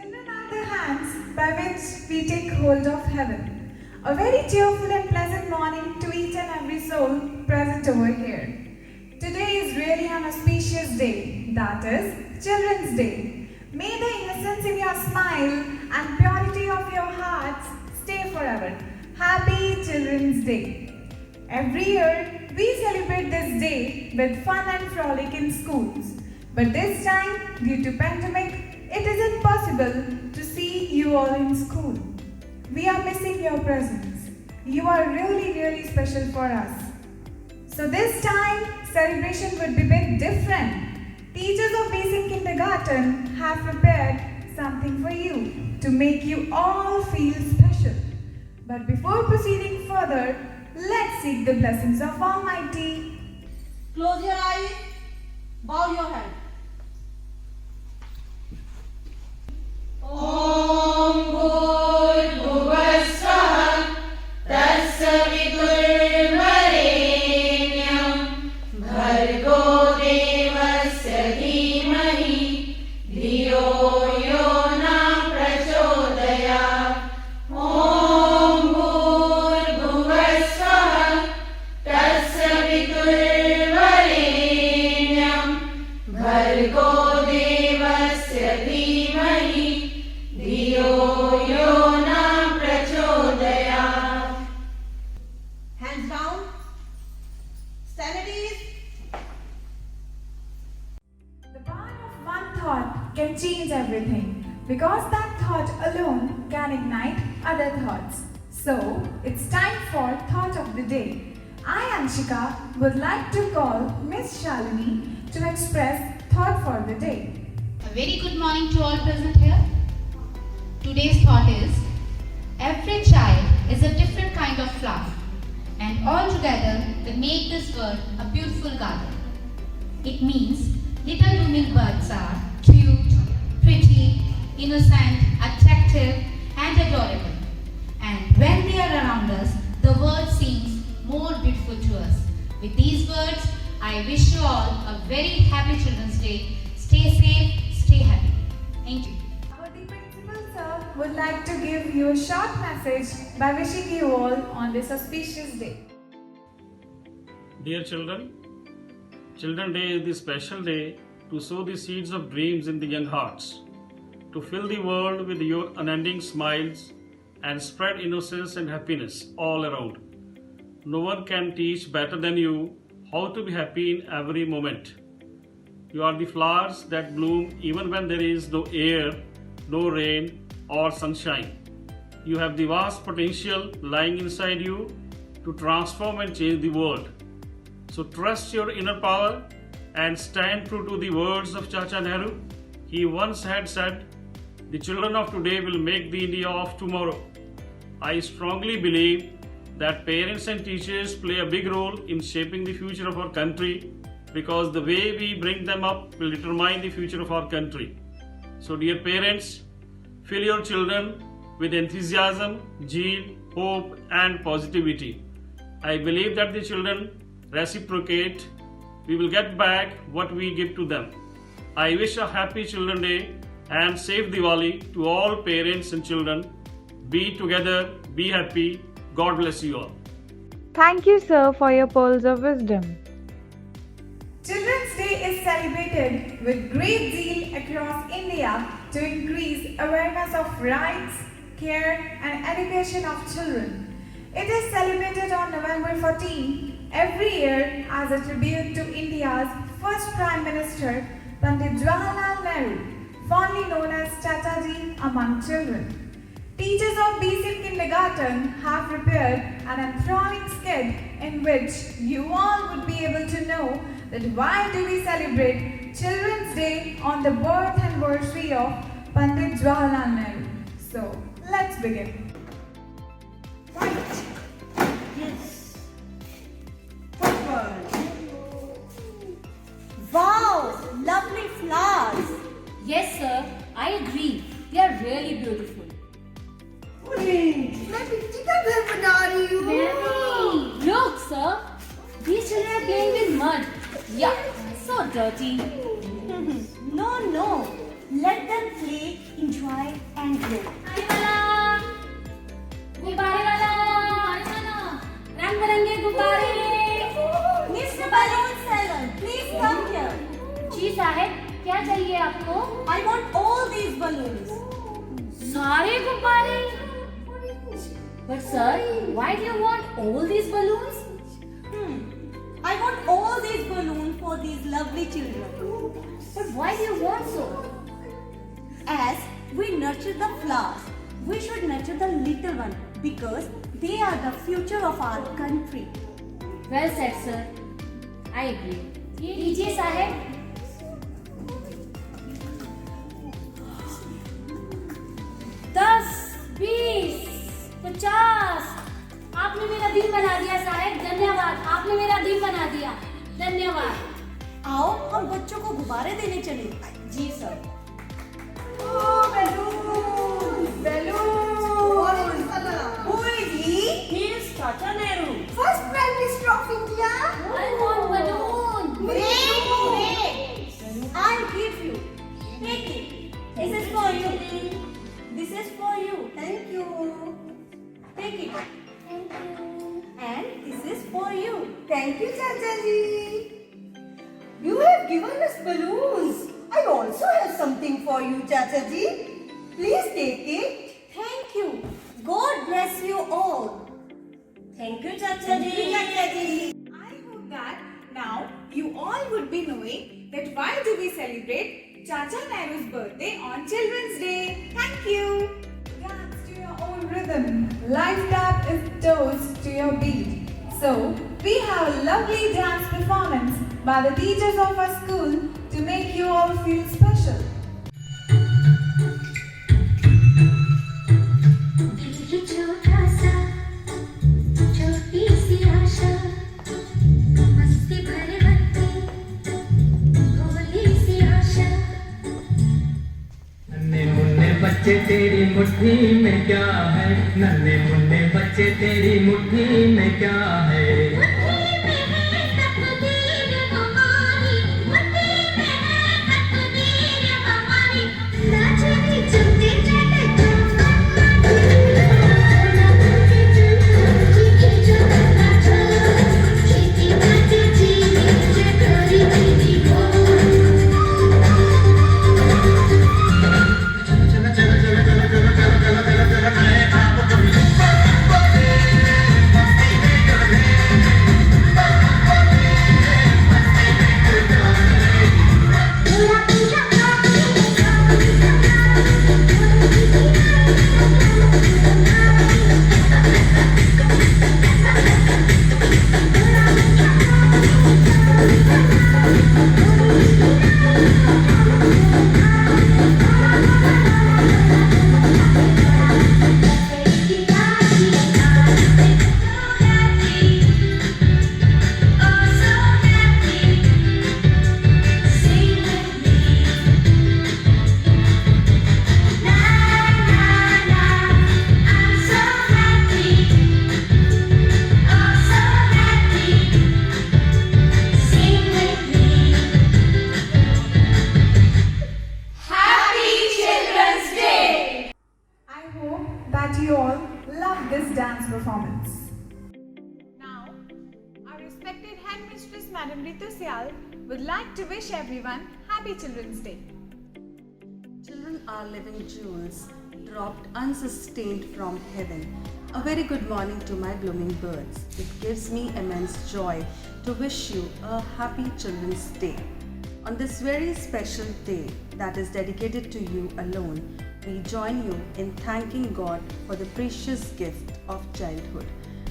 Children are the hands by which we take hold of heaven. A very cheerful and pleasant morning to each and every soul present over here. Today is really an auspicious day, that is Children's Day. May the innocence in your smile and purity of your hearts stay forever. Happy Children's Day. Every year, we celebrate this day with fun and frolic in schools. But this time, due to pandemic, it isn't possible to see you all in school. We are missing your presence. You are really special for us. So this time, celebration would be a bit different. Teachers of basic kindergarten have prepared something for you to make you all feel special. But before proceeding further, let's seek the blessings of Almighty. Close your eyes, bow your head. ॐ भूर्भुवस्सुः तत्सवितुर्वरेण्यं भर्गो देवस्य धीमहि धियो यो न प्रचोदयात् ॐ भूर्भुवस्सुः तत्सवितुर्वरेण्यं भर्गो देवस्य धीमहि धियो यो न प्रचोदयात्. Hands down. Stand at ease. The power of one thought can change everything because that thought alone can ignite other thoughts. So, it's time for Thought of the Day. I, Anshika, would like to call Miss Shalini to express thought for the day. A very good morning to all present here. Today's thought is, every child is a different kind of flower, and all together they make this world a beautiful garden. It means little blooming buds are cute, pretty, innocent, attractive and adorable. And when they are around us, the world seems more beautiful to us. With these words, I wish you all a very happy Children's Day. Stay safe, stay happy. Thank you. The principal sir would like to give you a short message by wishing you all on this auspicious day. Dear children, Children's Day is the special day to sow the seeds of dreams in the young hearts, to fill the world with your unending smiles and spread innocence and happiness all around. No one can teach better than you how to be happy in every moment. You are the flowers that bloom even when there is no air, no rain or sunshine. You have the vast potential lying inside you to transform and change the world. So trust your inner power and stand true to the words of Chacha Nehru. He once had said, "The children of today will make the India of tomorrow." I strongly believe that parents and teachers play a big role in shaping the future of our country, because the way we bring them up will determine the future of our country. So dear parents, fill your children with enthusiasm, zeal, hope and positivity. I believe that the children reciprocate. We will get back what we give to them. I wish a happy Children's Day and safe Diwali to all parents and children. Be together, be happy. God bless you all. Thank you, sir, for your pearls of wisdom. Children's Day is celebrated with great zeal across India to increase awareness of rights, care and education of children. It is celebrated on November 14 every year as a tribute to India's first Prime Minister, Pandit Jawaharlal Nehru, fondly known as Chachaji among children. Teachers of basic kindergarten have prepared an enthralling skit in which you all would be able to know that why do we celebrate Children's Day on the birth anniversary of Pandit Jawaharlal Nehru. So, let's begin. White. Yes. Purple. Wow, lovely flowers. Yes, sir, I agree. They are really beautiful. मैं picture का घर बना रही हूँ. Look, sir, these children are playing with mud. Yeah, so dirty. No, Let them play, enjoy and grow. गुब्बारे वाला रंग बिरंगे गुब्बारे। Mr. Balloon Seller, please come here. जी साहब, क्या चाहिए आपको? I want all these balloons. सारे गुब्बारे। But sir, why do you want all these balloons? I want all these balloons for these lovely children. But why do you want so? As we nurture the flowers, we should nurture the little one because they are the future of our country. Well said, sir. I agree. ये लीजिए साहब। 10, 20, 50। आपने मेरा दिन बना दिया साहब, धन्यवाद। आपने मेरा दिन बना दिया, धन्यवाद। आओ हम बच्चों को गुब्बारे देने चले। जी sir. Oh, balloons! Balloons! Who is he? He is Chacha Nehru. First Prime Minister of India? I want balloon. Wait. I'll give you. Take it. This is for you. This is for you. Thank you. Take it. Thank you. And this is for you. Thank you, Chacha ji. You have given us balloons. I also have something for you, Chacha ji. Please take it. Thank you. God bless you all. Thank you, Chacha ji. I hope that now you all would be knowing that why do we celebrate Chacha Nehru's birthday on Children's Day. Thank you. Dance to your own rhythm. Life tap is toes to your beat. So we have a lovely dance performance by the teachers of our school to make you all feel special. छोटा सा छोटी सी आशा मस्ती भरे बनती भोली सी आशा नन्हे मुन्ने बच्चे तेरी मुट्ठी में क्या है नन्हे मुन्ने बच्चे तेरी मुट्ठी में क्या है You all love this dance performance. Now, our respected headmistress Madam Ritu Syal would like to wish everyone Happy Children's Day. Children are living jewels, dropped unsustained from heaven. A very good morning to my blooming birds. It gives me immense joy to wish you a happy Children's Day. On this very special day that is dedicated to you alone, we join you in thanking God for the precious gift of childhood.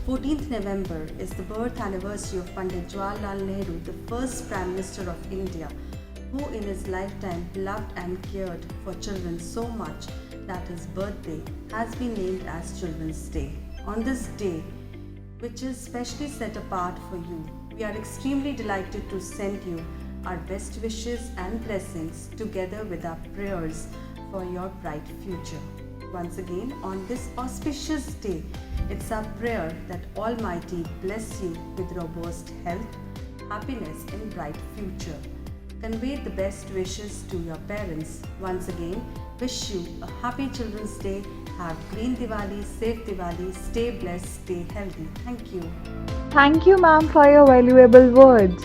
14th November is the birth anniversary of Pandit Jawaharlal Nehru, the first Prime Minister of India, who in his lifetime loved and cared for children so much that his birthday has been named as Children's Day. On this day, which is specially set apart for you, we are extremely delighted to send you our best wishes and blessings together with our prayers for your bright future. Once again, on this auspicious day, it's our prayer that Almighty bless you with robust health, happiness and bright future. Convey the best wishes to your parents. Once again, wish you a happy Children's Day. Have green Diwali, safe Diwali, stay blessed, stay healthy. Thank you. Thank you, ma'am, for your valuable words.